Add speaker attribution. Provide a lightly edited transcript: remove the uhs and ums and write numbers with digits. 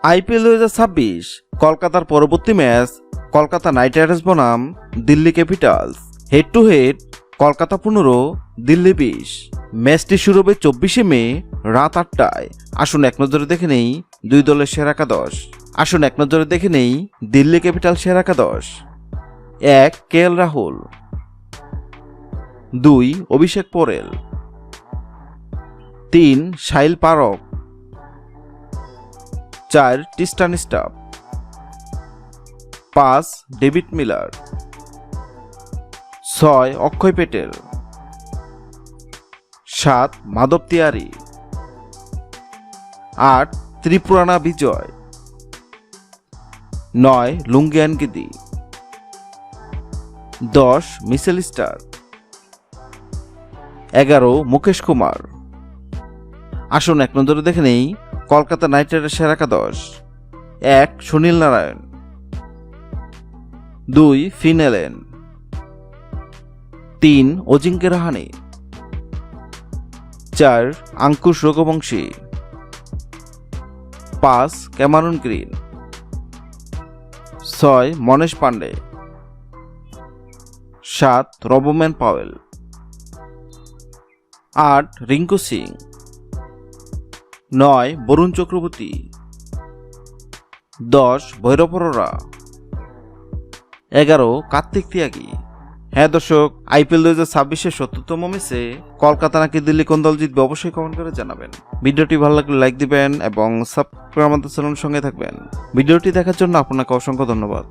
Speaker 1: IPL 2026 কলকাতার পরবর্তী match Kolkata night Riders বনাম Delhi Capitals. Head to head Kolkata 15, Delhi 20। ম্যাচটি শুরু হবে 24শে মে রাত 8টায়। আসুন এক নজরে দেখে নেই দুই দলের সেরা একাদশ। দিল্লি ক্যাপিটাল সেরা একাদশ। 1. কেএল রাহুল, 2. অভিষেক Porel, 3. Sahil park, 4. টিস্টান staff, 5. David Miller, 6. অক্ষয় পেটেল, 7. মাধব তিওয়ারি, 8. ত্রিপুরানা বিজয়, 9. লুঙ্গিয়ান গিদি, 10. Mitchell star, 11. মুকেশ কুমার। আসুন এক নজরে দেখে নেই কলকাতা নাইট রাইডার্স সেরা একাদশ। 1. Sunil Narayan, 2. Finn Allen, 3. Ajinkya Rahane, 4. Angkrish Raghuvanshi, 5. Cameron Green, 6. Manish Pandey, 7. Rovman Powell, 8. Rinku Singh, 9. Varun Chakravarthy, 10. ভৈরব অরোরা, 11. কার্তিক তিয়াগী। হ্যাঁ দর্শক, আইপিএল 2026-এর 70তম ম্যাচে কলকাতা নাকি দিল্লি কোন দল জিতবে অবশ্যই কমেন্ট করে জানাবেন। ভিডিওটি ভালো লাগলে লাইক দিবেন এবং সাবস্ক্রাইব আমাদের চ্যানেলের সঙ্গে থাকবেন। ভিডিওটি দেখার জন্য আপনাকে অসংখ্য ধন্যবাদ।